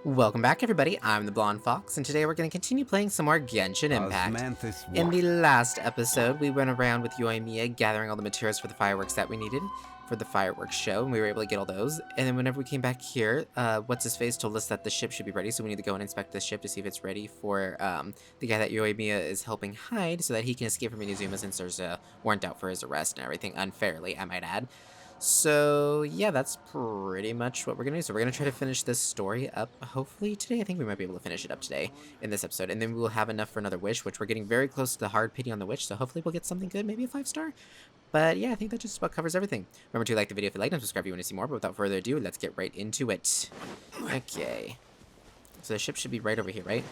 Welcome back, everybody. I'm the Blonde Fox, and today we're going to continue playing some more Genshin Impact. In the last episode, we went around with Yoimiya gathering all the materials for the fireworks that we needed for the fireworks show, and we were able to get all those. And then whenever we came back here, What's-His-Face told us that the ship should be ready, so we need to go and inspect the ship to see if it's ready for the guy that Yoimiya is helping hide so that he can escape from Inazuma since there's a warrant out for his arrest and everything, unfairly, I might add. So, yeah, that's pretty much what we're going to do. So we're going to try to finish this story up, hopefully today. I think we might be able to finish it up today in this episode. And then we'll have enough for another wish, which we're getting very close to the hard pity on the wish. So hopefully we'll get something good, maybe a 5-star. But yeah, I think that just about covers everything. Remember to like the video if you liked and subscribe if you want to see more. But without further ado, let's get right into it. Okay. So the ship should be right over here, right?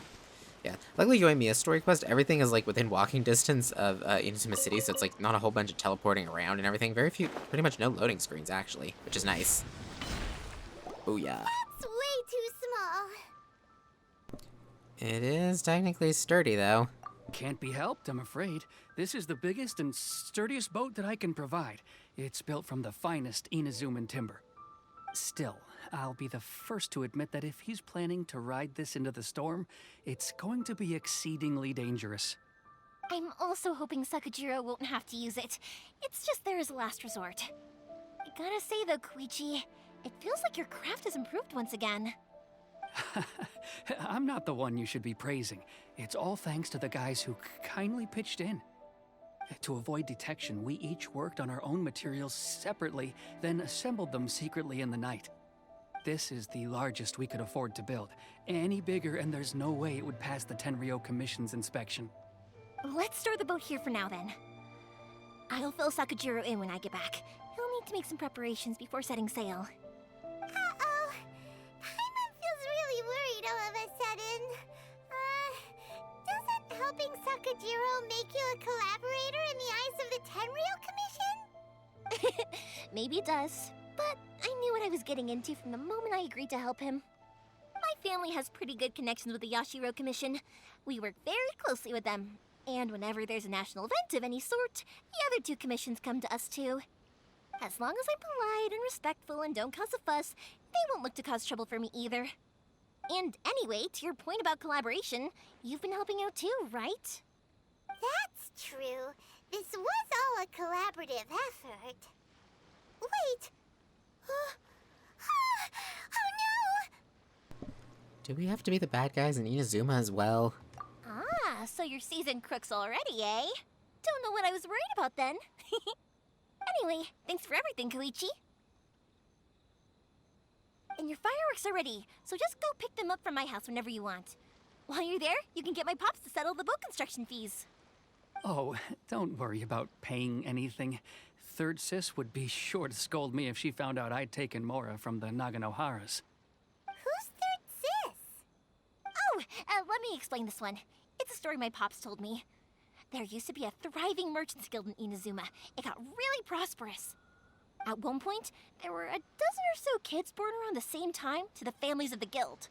Yeah, luckily Yoimiya's story quest, everything is like within walking distance of Inazuma City, so it's like not a whole bunch of teleporting around and everything. Very few, pretty much no loading screens actually, which is nice. Oh yeah. That's way too small. It is technically sturdy though. Can't be helped, I'm afraid. This is the biggest and sturdiest boat that I can provide. It's built from the finest Inazuman timber. Still, I'll be the first to admit that if he's planning to ride this into the storm, it's going to be exceedingly dangerous. I'm also hoping Sakajiro won't have to use it. It's just there as a last resort. I gotta say though, Koichi, it feels like your craft has improved once again. I'm not the one you should be praising. It's all thanks to the guys who kindly pitched in. To avoid detection, we each worked on our own materials separately, then assembled them secretly in the night. This is the largest we could afford to build. Any bigger and there's no way it would pass the Tenryou Commission's inspection. Let's store the boat here for now then. I'll fill Sakajiro in when I get back. He'll need to make some preparations before setting sail. Uh-oh. Paimon feels really worried all of a sudden. Doesn't helping Sakajiro make you a collaborator in the eyes of the Tenryou Commission? Maybe it does, but I knew what I was getting into from the moment I agreed to help him. My family has pretty good connections with the Yashiro Commission. We work very closely with them, and whenever there's a national event of any sort, the other two commissions come to us too. As long as I'm polite and respectful and don't cause a fuss, they won't look to cause trouble for me either. And anyway, to your point about collaboration, you've been helping out too, right? That's true. This was all a collaborative effort. Wait! Oh no! Do we have to be the bad guys in Inazuma as well? Ah, so you're seasoned crooks already, eh? Don't know what I was worried about then. Anyway, thanks for everything, Koichi. And your fireworks are ready, so just go pick them up from my house whenever you want. While you're there, you can get my pops to settle the boat construction fees. Oh, don't worry about paying anything. Third Sis would be sure to scold me if she found out I'd taken Mora from the Naganoharas. Who's Third Sis? Oh, let me explain this one. It's a story my pops told me. There used to be a thriving merchants guild in Inazuma. It got really prosperous. At one point, there were a dozen or so kids born around the same time to the families of the guild.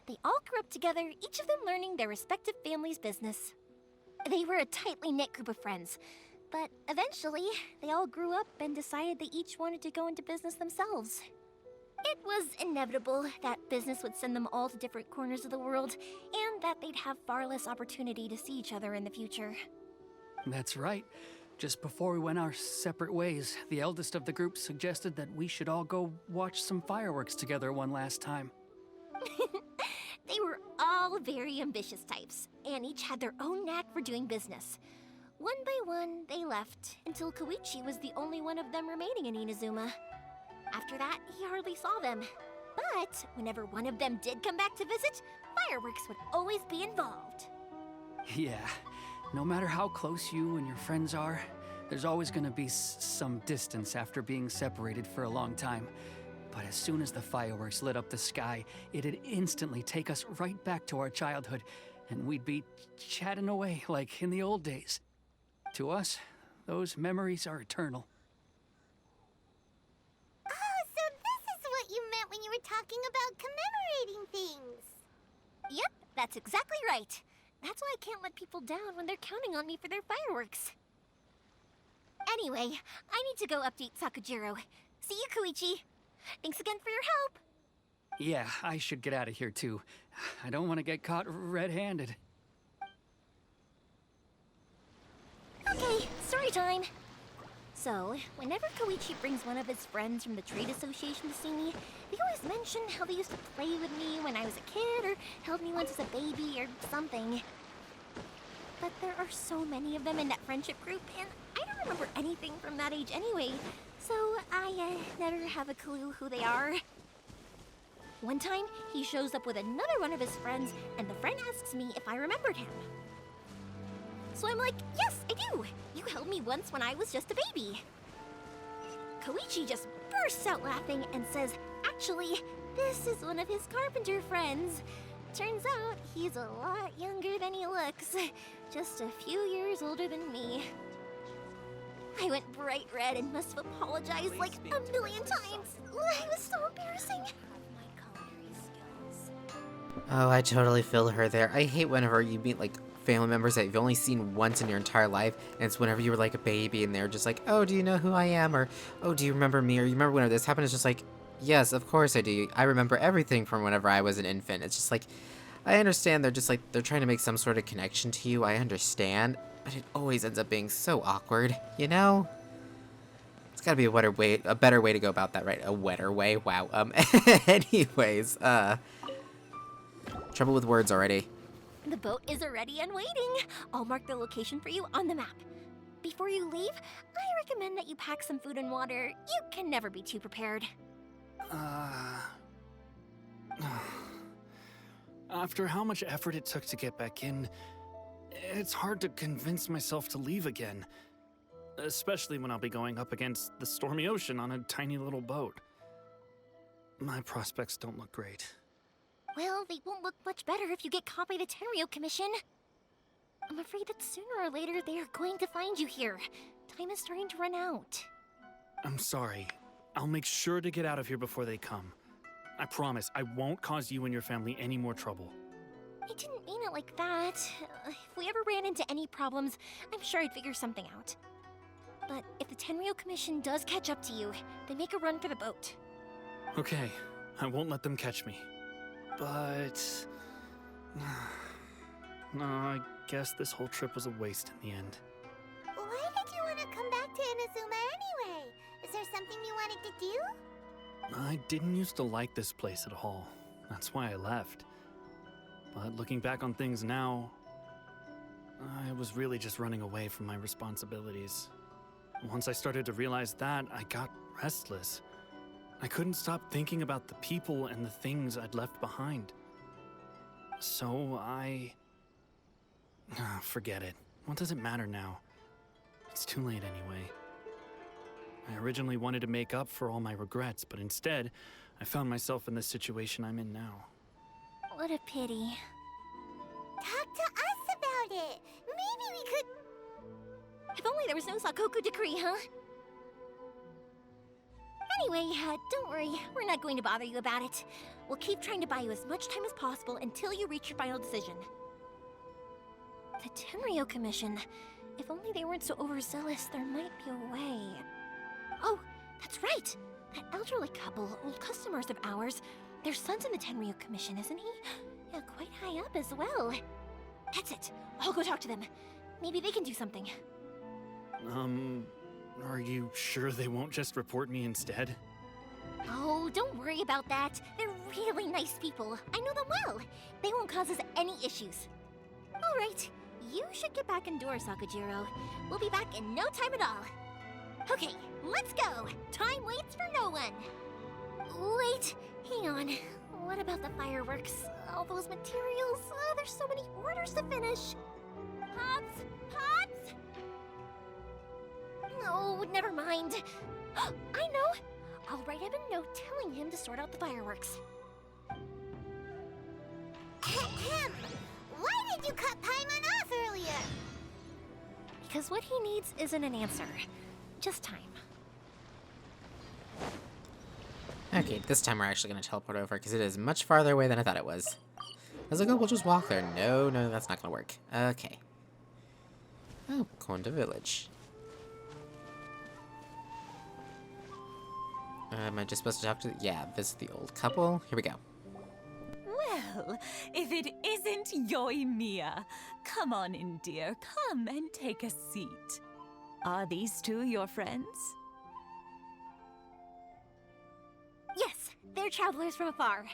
They all grew up together, each of them learning their respective family's business. They were a tightly knit group of friends, but eventually, they all grew up and decided they each wanted to go into business themselves. It was inevitable that business would send them all to different corners of the world, and that they'd have far less opportunity to see each other in the future. That's right. Just before we went our separate ways, the eldest of the group suggested that we should all go watch some fireworks together one last time. They were all very ambitious types, and each had their own knack for doing business. One by one, they left, until Koichi was the only one of them remaining in Inazuma. After that, he hardly saw them. But whenever one of them did come back to visit, fireworks would always be involved. Yeah, no matter how close you and your friends are, there's always gonna be some distance after being separated for a long time. But as soon as the fireworks lit up the sky, it'd instantly take us right back to our childhood, and we'd be chatting away like in the old days. To us, those memories are eternal. Oh, so this is what you meant when you were talking about commemorating things. Yep, that's exactly right. That's why I can't let people down when they're counting on me for their fireworks. Anyway, I need to go update Sakajiro. See you, Koichi. Thanks again for your help. Yeah, I should get out of here too. I don't want to get caught red-handed. Okay, story time. So, whenever Koichi brings one of his friends from the trade association to see me, they always mention how they used to play with me when I was a kid or held me once as a baby or something. But there are so many of them in that friendship group, and I don't remember anything from that age anyway, so I never have a clue who they are. One time, he shows up with another one of his friends, and the friend asks me if I remembered him. So I'm like, yes, I do! You held me once when I was just a baby. Koichi just bursts out laughing and says, actually, this is one of his carpenter friends. Turns out, he's a lot younger than he looks. Just a few years older than me. I went bright red and must have apologized like a million times. It was so embarrassing. Oh, I totally feel her there. I hate whenever you meet, like, family members that you've only seen once in your entire life, and it's whenever you were, like, a baby, and they're just like, oh, do you know who I am? Or, oh, do you remember me? Or, you remember whenever this happened? It's just like, yes, of course I do. I remember everything from whenever I was an infant. It's just like, I understand they're just, like, they're trying to make some sort of connection to you. I understand, but it always ends up being so awkward, you know? It's gotta be a better way to go about that, right? A wetter way? Wow. Anyways, trouble with words already. The boat is ready and waiting. I'll mark the location for you on the map. Before you leave, I recommend that you pack some food and water. You can never be too prepared. After how much effort it took to get back in, it's hard to convince myself to leave again. Especially when I'll be going up against the stormy ocean on a tiny little boat. My prospects don't look great. Well, they won't look much better if you get caught by the Tenryou Commission. I'm afraid that sooner or later they are going to find you here. Time is starting to run out. I'm sorry. I'll make sure to get out of here before they come. I promise I won't cause you and your family any more trouble. I didn't mean it like that. If we ever ran into any problems, I'm sure I'd figure something out. But if the Tenryou Commission does catch up to you, they make a run for the boat. Okay, I won't let them catch me. But... no, I guess this whole trip was a waste in the end. Why did you want to come back to Inazuma anyway? Is there something you wanted to do? I didn't used to like this place at all. That's why I left. But looking back on things now, I was really just running away from my responsibilities. Once I started to realize that, I got restless. I couldn't stop thinking about the people and the things I'd left behind. So forget it. What does it matter now? It's too late anyway. I originally wanted to make up for all my regrets, but instead, I found myself in the situation I'm in now. What a pity. Talk to us about it. Maybe we could... If only there was no Sakoku decree, huh? Anyway, don't worry. We're not going to bother you about it. We'll keep trying to buy you as much time as possible until you reach your final decision. The Tenryou Commission. If only they weren't so overzealous, there might be a way. Oh, that's right! That elderly couple, old customers of ours, their son's in the Tenryou Commission, isn't he? Yeah, quite high up as well. That's it. I'll go talk to them. Maybe they can do something. Are you sure they won't just report me instead? Oh, don't worry about that. They're really nice people. I know them well. They won't cause us any issues. All right, you should get back indoors, Sakujiro. We'll be back in no time at all. Okay, let's go. Time waits for no one. Wait, hang on. What about the fireworks? All those materials? Oh, there's so many orders to finish. Pops? Pops? No, never mind. I know. I'll write him a note telling him to sort out the fireworks. Ahem. Why did you cut Paimon off earlier? Because what he needs isn't an answer. Just time. Okay, this time we're actually going to teleport over because it is much farther away than I thought it was. I was like, oh, we'll just walk there. No, that's not going to work. Okay. Oh, Konda Village. Am I just supposed to talk to... Yeah, visit the old couple. Here we go. Well, if it isn't Yoimiya. Come on in, dear. Come and take a seat. Are these two your friends? Yes, they're travelers from afar.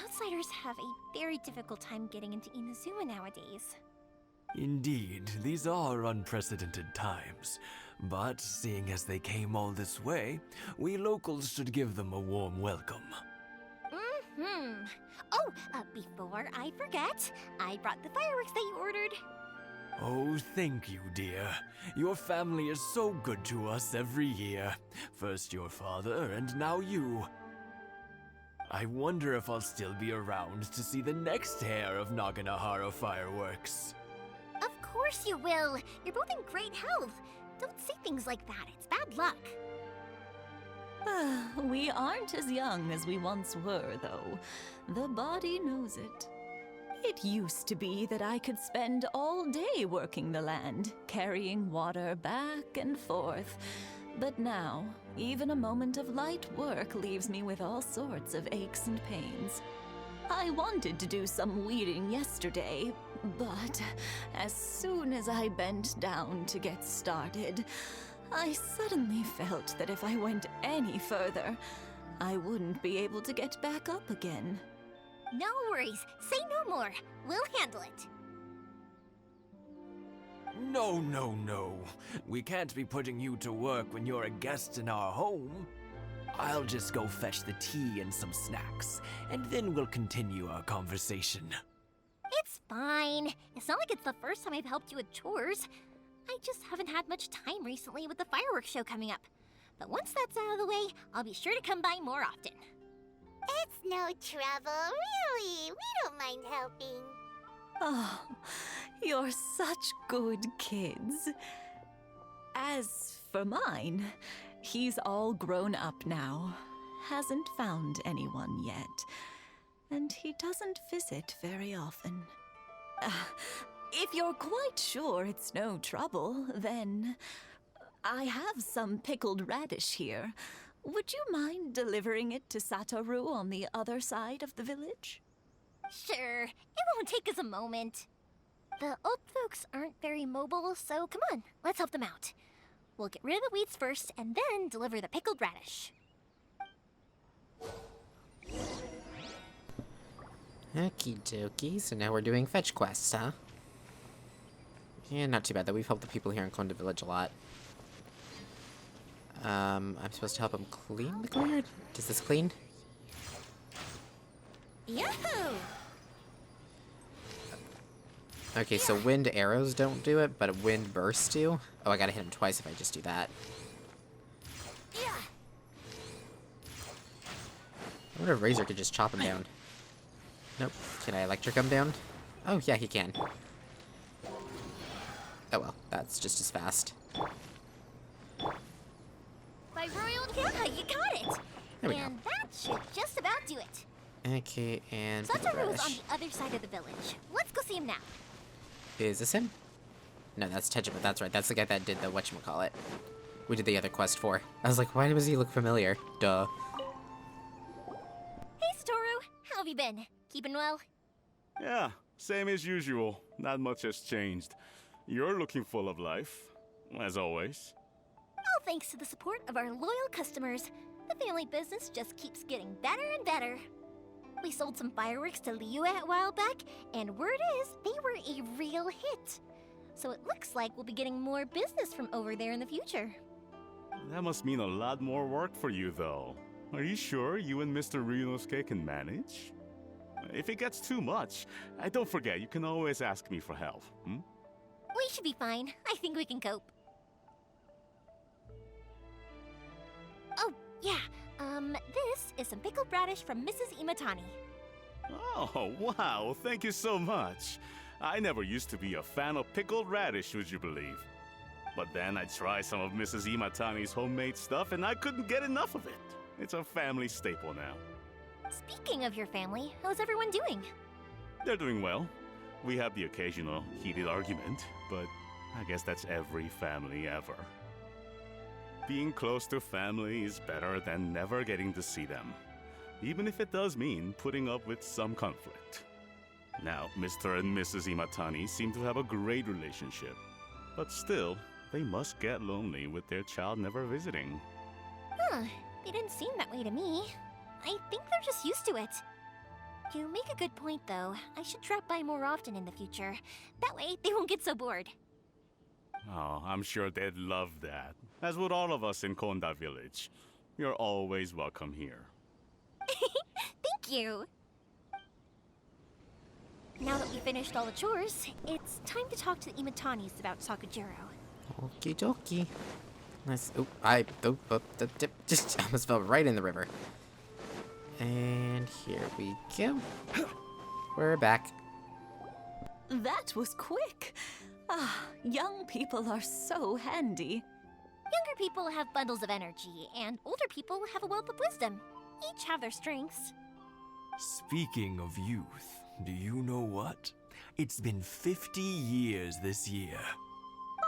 Outsiders have a very difficult time getting into Inazuma nowadays. Indeed, these are unprecedented times. But seeing as they came all this way, we locals should give them a warm welcome. Mm-hmm. Oh, before I forget, I brought the fireworks that you ordered. Oh, thank you, dear. Your family is so good to us every year. First your father, and now you. I wonder if I'll still be around to see the next pair of Naganahara fireworks. Of course you will. You're both in great health. Don't say things like that. It's bad luck. We aren't as young as we once were, though. The body knows it. It used to be that I could spend all day working the land, carrying water back and forth. But now, even a moment of light work leaves me with all sorts of aches and pains. I wanted to do some weeding yesterday, but as soon as I bent down to get started, I suddenly felt that if I went any further, I wouldn't be able to get back up again. No worries. Say no more. We'll handle it. No, no, no. We can't be putting you to work when you're a guest in our home. I'll just go fetch the tea and some snacks, and then we'll continue our conversation. It's fine. It's not like it's the first time I've helped you with chores. I just haven't had much time recently with the fireworks show coming up. But once that's out of the way, I'll be sure to come by more often. It's no trouble, really. We don't mind helping. Oh, you're such good kids. As for mine, he's all grown up now. Hasn't found anyone yet. And he doesn't visit very often. If you're quite sure it's no trouble, then I have some pickled radish here. Would you mind delivering it to Satoru on the other side of the village? Sure, it won't take us a moment. The old folks aren't very mobile, so come on, let's help them out. We'll get rid of the weeds first, and then deliver the pickled radish. Okie dokie, so now we're doing fetch quests, huh? Yeah, not too bad though. We've helped the people here in Konda Village a lot. I'm supposed to help them clean the courtyard? Does this clean? Yahoo! Okay, so wind arrows don't do it, but wind bursts do? Oh, I gotta hit him twice if I just do that. Yeah. I wonder if Razor could just chop him down. Nope. Can I electric him down? Oh, yeah, he can. Oh well, that's just as fast. By royal, yeah, you got it. There we and that should just about do it. Okay, and Satoru is on the other side of the village. Let's go see him now. Is this him? No, that's Tejima. That's right. That's the guy that did the whatchamacallit. We did the other quest for. I was like, why does he look familiar? Duh. Hey, Satoru. How have you been? Keeping well? Yeah, same as usual. Not much has changed. You're looking full of life, as always. All thanks to the support of our loyal customers. The family business just keeps getting better and better. We sold some fireworks to Liyue a while back, and word is they were a real hit. So it looks like we'll be getting more business from over there in the future. That must mean a lot more work for you, though. Are you sure you and Mr. Ryunosuke can manage? If it gets too much, don't forget, you can always ask me for help, hmm? We should be fine. I think we can cope. Oh, yeah. This is some pickled radish from Mrs. Imatani. Oh, wow, thank you so much. I never used to be a fan of pickled radish, would you believe? But then I tried some of Mrs. Imatani's homemade stuff and I couldn't get enough of it. It's a family staple now. Speaking of your family, how's everyone doing? They're doing well. We have the occasional heated argument, but I guess that's every family ever. Being close to family is better than never getting to see them, even if it does mean putting up with some conflict. Now, Mr. and Mrs. Imatani seem to have a great relationship, but still, they must get lonely with their child never visiting. Huh, they didn't seem that way to me. I think they're just used to it. You make a good point, though. I should drop by more often in the future. That way, they won't get so bored. Oh, I'm sure they'd love that, as would all of us in Konda Village. You're always welcome here. Thank you! Now that we finished all the chores, it's time to talk to the Imatanis about Sakujiro. Okie dokie. Nice. Just almost fell right in the river. And here we go. We're back. That was quick. Ah, young people are so handy. Younger people have bundles of energy, and older people have a wealth of wisdom. Each have their strengths. Speaking of youth, do you know what? It's been 50 years this year.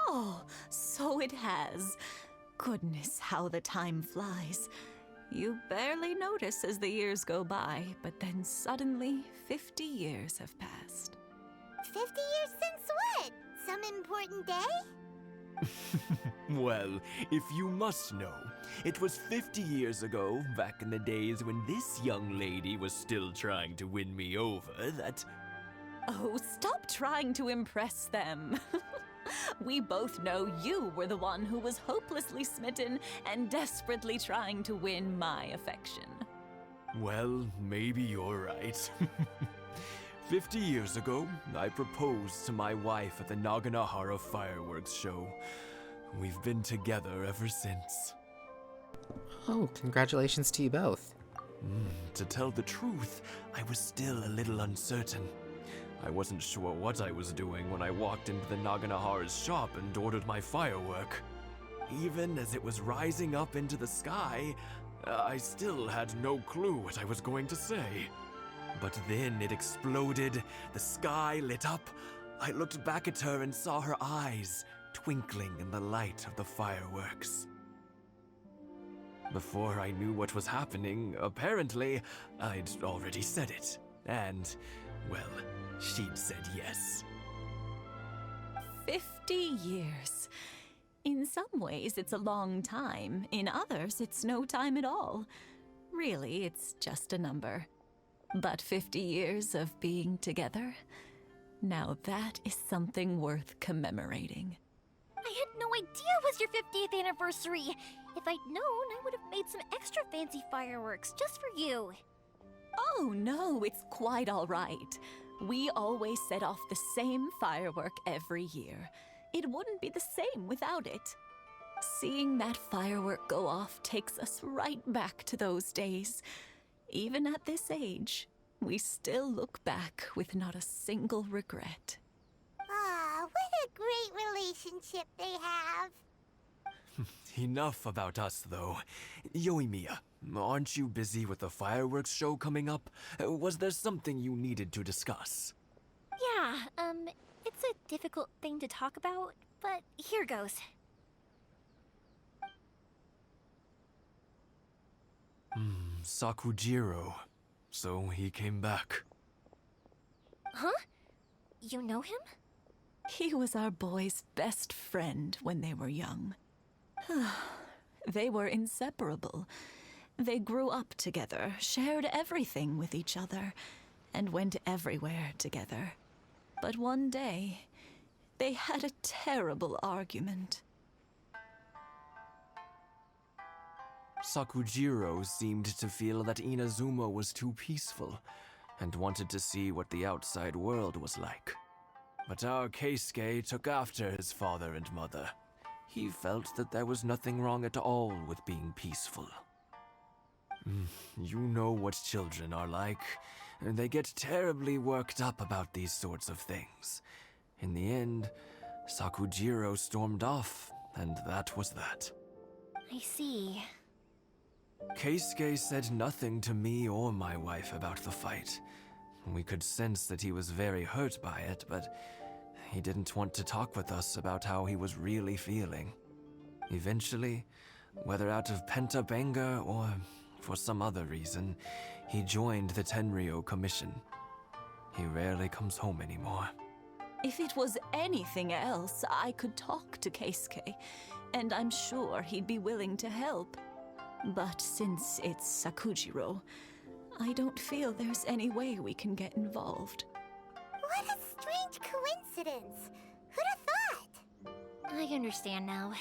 Oh, so it has. Goodness, how the time flies. You barely notice as the years go by, but then suddenly 50 years have passed. 50 years since what? Some important day? Well, if you must know, it was 50 years ago, back in the days when this young lady was still trying to win me over, that... Oh, stop trying to impress them. We both know you were the one who was hopelessly smitten and desperately trying to win my affection. Well, maybe you're right. 50 years ago, I proposed to my wife at the Naganahara fireworks show. We've been together ever since. Oh, congratulations to you both. To tell the truth, I was still a little uncertain. I wasn't sure what I was doing when I walked into the Naganahara's shop and ordered my firework. Even as it was rising up into the sky, I still had no clue what I was going to say. But then it exploded, the sky lit up. I looked back at her and saw her eyes twinkling in the light of the fireworks. Before I knew what was happening, apparently, I'd already said it. And, well, she'd said yes. 50 years. In some ways, it's a long time. In others, it's no time at all. Really, it's just a number. But 50 years of being together? Now that is something worth commemorating. I had no idea it was your 50th anniversary. If I'd known, I would have made some extra fancy fireworks just for you. Oh no, it's quite all right. We always set off the same firework every year. It wouldn't be the same without it. Seeing that firework go off takes us right back to those days. Even at this age, we still look back with not a single regret. Ah, what a great relationship they have. Enough about us, though. Yoimiya, aren't you busy with the fireworks show coming up? Was there something you needed to discuss? Yeah, it's a difficult thing to talk about, but here goes. Sakujiro. So he came back. Huh? You know him? He was our boy's best friend when they were young. They were inseparable. They grew up together, shared everything with each other, and went everywhere together. But one day, they had a terrible argument. Sakujiro seemed to feel that Inazuma was too peaceful, and wanted to see what the outside world was like. But our Keisuke took after his father and mother. He felt that there was nothing wrong at all with being peaceful. You know what children are like. They get terribly worked up about these sorts of things. In the end, Sakujiro stormed off, and that was that. I see. Keisuke said nothing to me or my wife about the fight. We could sense that he was very hurt by it, but he didn't want to talk with us about how he was really feeling. Eventually, Whether out of pent-up anger or for some other reason, he joined the Tenryou Commission. He rarely comes home anymore. If it was anything else, I could talk to Keisuke, and I'm sure he'd be willing to help. But since it's Sakujiro, I don't feel there's any way we can get involved. What a strange coincidence. Who'd have thought? I understand now.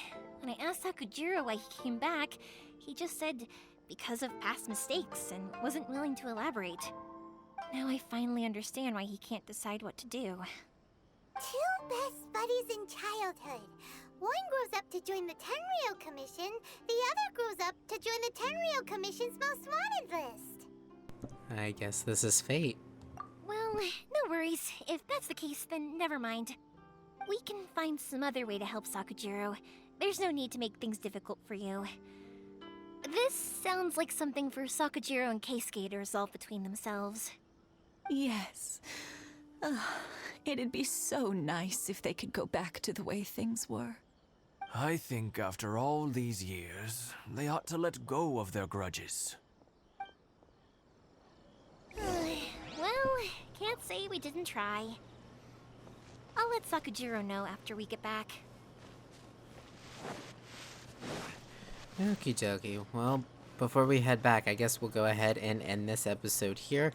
When I asked Sakujiro why he came back, he just said because of past mistakes and wasn't willing to elaborate. Now I finally understand why he can't decide what to do. Two best buddies in childhood. One grows up to join the Tenryou Commission, the other grows up to join the Tenryou Commission's most wanted list. I guess this is fate. Well, no worries. If that's the case, then never mind. We can find some other way to help Sakujiro. There's no need to make things difficult for you. This sounds like something for Sakujiro and Keisuke to resolve between themselves. Yes. It'd be so nice if they could go back to the way things were. I think after all these years, they ought to let go of their grudges. Well, can't say we didn't try. I'll let Sakujiro know after we get back. Okie dokie. Well, before we head back, I guess we'll go ahead and end this episode here.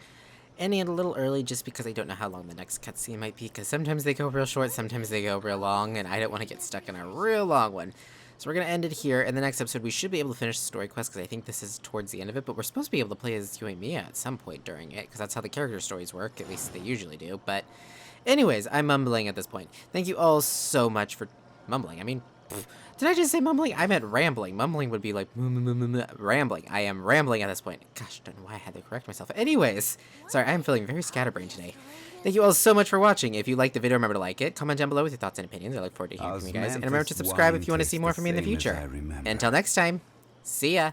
Ending it a little early just because I don't know how long the next cutscene might be, because sometimes they go real short, sometimes they go real long, and I don't want to get stuck in a real long one. So we're going to end it here. In the next episode, we should be able to finish the story quest, because I think this is towards the end of it, but we're supposed to be able to play as Yoimiya at some point during it, because that's how the character stories work, at least they usually do. But anyways, I'm mumbling at this point. Thank you all so much for mumbling. I mean, did I just say mumbling? I meant rambling. Mumbling would be like rambling. I am rambling at this point. Gosh, I don't know why I had to correct myself. Anyways, sorry, I am feeling very scatterbrained today. Thank you all so much for watching. If you liked the video, remember to like it. Comment down below with your thoughts and opinions. I look forward to hearing from you guys. And remember to subscribe if you want to see more from me in the future. Until next time, see ya.